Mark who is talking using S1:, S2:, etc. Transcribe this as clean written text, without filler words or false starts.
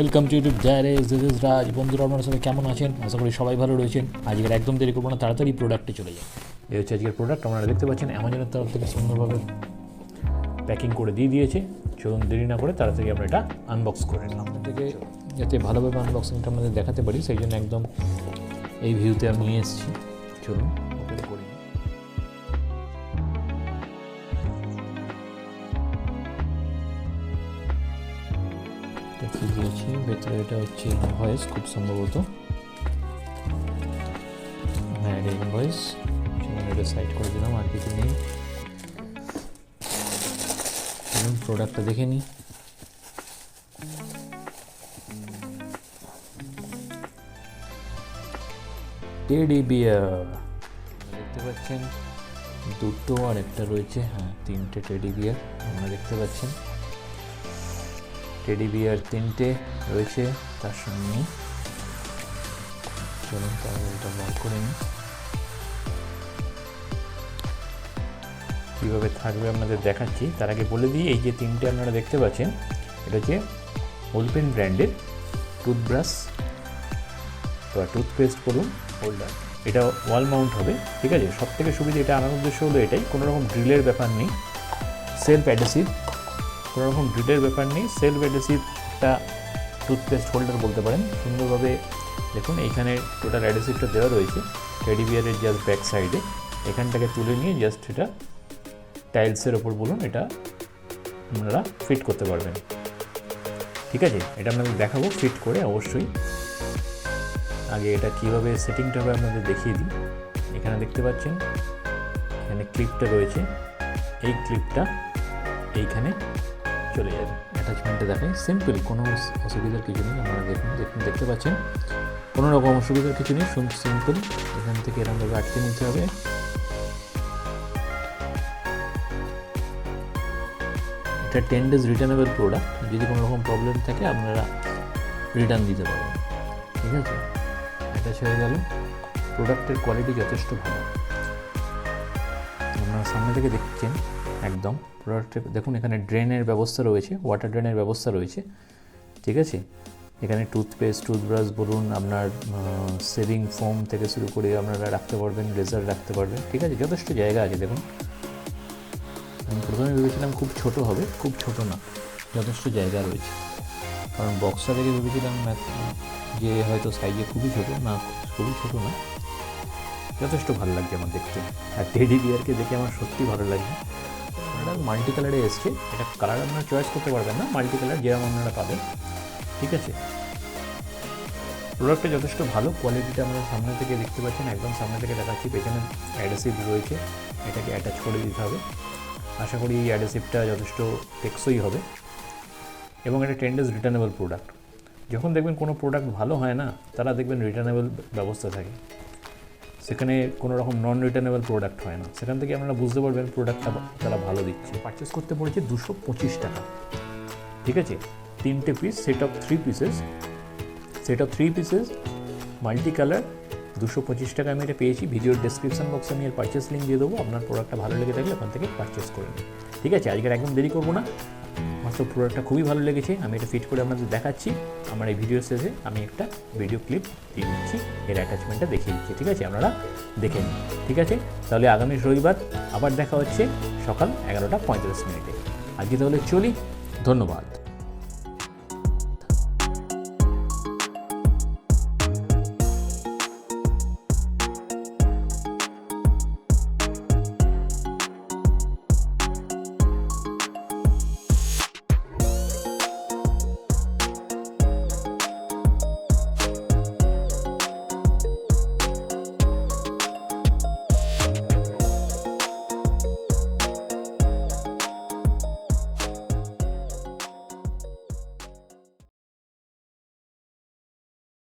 S1: Welcome to YouTube diaries, this is Raj. বন্ধুরা, আপনারা সবাই কেমন আছেন? আশা করি সবাই ভালো রয়েছেন। আজকের একদম দেরি করবো না, তাড়াতাড়ি প্রোডাক্টে চলে যাই। এই হচ্ছে আজকের প্রোডাক্ট। আপনারা দেখতে পাচ্ছেন অ্যামাজনের তরফ থেকে সুন্দরভাবে প্যাকিং করে দিয়ে দিয়েছে। চলুন দেরি না করে তাড়াতাড়ি আমরা এটা আনবক্স করে নিলাম। আপনাদেরকে যাতে ভালোভাবে আনবক্সিংটা আমাদের দেখাতে পারি, সেই জন্য একদম এই ভিউতে আমি নিয়ে এসেছি। চলুন ওপেন করি। কি দিয়েছি ভেতরে, এটা হচ্ছে ইনভয়েস, খুব সম্ভবত হ্যাঁ এটা ইনভয়েস। এটা সাইড করে দিলাম, আর কিছু নেই। প্রোডাক্টটা দেখে নিই। টেডি বিয়ার দেখতে পাচ্ছেন, দুটো আর একটা রয়েছে, হ্যাঁ তিনটে টেডি বিয়ার আপনারা দেখতে পাচ্ছেন। টেডি বিয়ার তিনটে রয়েছে তার সঙ্গে। চলুন তাহলে এটা বার করে নিই। কীভাবে থাকবে আপনাদের দেখাচ্ছি। তার আগে বলে দিই, এই যে তিনটে আপনারা দেখতে পাচ্ছেন, এটা হচ্ছে ওলপেন ব্র্যান্ডের টুথব্রাশ বা টুথপেস্ট করুন হোল্ডার। এটা ওয়াল মাউন্ট হবে, ঠিক আছে। সব থেকে সুবিধা এটা আনার উদ্দেশ্য হলো এটাই, কোনো রকম ড্রিলের ব্যাপার নেই, সেলফ অ্যাডহেসিভ, কোনো রকম ড্রিলের ব্যাপার নেই, সেলফ অ্যাডহেসিভটা টুথপেস্ট হোল্ডার বলতে পারেন। সুন্দরভাবে দেখুন এইখানে টোটাল অ্যাডহেসিভটা দেওয়া রয়েছে টেডি বিয়ারের জাস্ট ব্যাক সাইডে। এখানটাকে তুলে নিয়ে জাস্ট এটা টাইলসের ওপর বলুন এটা আপনারা ফিট করতে পারবেন, ঠিক আছে। এটা আপনাদের দেখাবো ফিট করে অবশ্যই। আগে এটা কীভাবে সেটিংটা হবে আপনাদের দেখিয়ে দিই। এখানে দেখতে পাচ্ছেন এখানে ক্লিপটা রয়েছে, এই ক্লিপটা এইখানে চলে যাবে। অ্যাটাচমেন্টে দেখেন সিম্পল, কোনো অসুবিধার কিছু নেই। আপনারা দেখতে পাচ্ছেন কোনো রকম অসুবিধার কিছু নেই, সিম্পল। এখান থেকে এরকমভাবে আটকে নিতে হবে। এটা 10 days রিটার্নেবল প্রোডাক্ট, যদি কোনো রকম প্রবলেম থাকে আপনারা রিটার্ন দিতে পারেন, ঠিক আছে। এটা হয়ে গেল। প্রোডাক্টের কোয়ালিটি যথেষ্ট ভালো, আপনারা সামনে থেকে দেখছেন একদম। প্রোডাক্টের দেখুন এখানে ড্রেনের ব্যবস্থা রয়েছে, ওয়াটার ড্রেনের ব্যবস্থা রয়েছে, ঠিক আছে। এখানে টুথপেস্ট, টুথব্রাশ বলুন, আপনার সেভিং ফোম থেকে শুরু করে আপনারা রাখতে পারবেন, রেজার রাখতে পারবেন, ঠিক আছে। যথেষ্ট জায়গা আছে দেখুন। আমি প্রথমে ভেবেছিলাম খুব ছোট হবে, খুব ছোট না, যথেষ্ট জায়গা রয়েছে। কারণ বক্সটা থেকে ভেবেছিলাম যে হয়তো সাইজে খুবই ছোট, না খুবই ছোট না, যথেষ্ট ভালো লাগছে আমার দেখতে। আর টেডি বিয়ারকে দেখে আমার সত্যি ভালো লাগছে। এটা মাল্টি কালারে এসছে, এটা কালার আপনারা চয়েস করতে পারবেন না, মাল্টি কালার যেরকম আপনারা পাবেন, ঠিক আছে। প্রোডাক্টটা যথেষ্ট ভালো, কোয়ালিটিটা আমরা সামনে থেকে দেখতে পাচ্ছেন, একদম সামনে থেকে দেখাচ্ছি। পেছনে অ্যাডহেসিভ রয়েছে, এটাকে অ্যাটাচ করে দিতে হবে। আশা করি এই অ্যাডহেসিভটা যথেষ্ট টেকসই হবে এবং এটা 10 days রিটার্নেবল প্রোডাক্ট। যখন দেখবেন কোনো প্রোডাক্ট ভালো হয় না, তারা দেখবেন রিটার্নেবল ব্যবস্থা থাকে, সেখানে কোনো রকম নন রিটার্নেবল প্রোডাক্ট হয় না। সেখান থেকে আপনারা বুঝতে পারবেন প্রোডাক্টটা তারা ভালো দিচ্ছে। পারচেস করতে পড়েছে 225 টাকা, ঠিক আছে। তিনটে piece, set of 3 pieces multi colour, 225 টাকা আমি এটা পেয়েছি। ভিডিওর ডেসক্রিপশন বক্সে আমি এর পারচেস লিঙ্ক দিয়ে দেবো, আপনার প্রোডাক্টটা ভালো লেগে থাকলে ওখান থেকে পারচেস করে নিন, ঠিক আছে। আজকের একদম দেরি করবো না, আমার তো প্রোডাক্টটা খুবই ভালো লেগেছে। আমি এটা ফিট করে আপনাদের দেখাচ্ছি। আমার এই ভিডিও শেষে আমি একটা ভিডিও ক্লিপ দিয়ে দিচ্ছি, এর অ্যাটাচমেন্টটা দেখিয়ে দিচ্ছি, ঠিক আছে। আপনারা দেখে নিন, ঠিক আছে। তাহলে আগামী রবিবার আবার দেখা হচ্ছে সকাল 11:35। আজকে তাহলে চলি, ধন্যবাদ।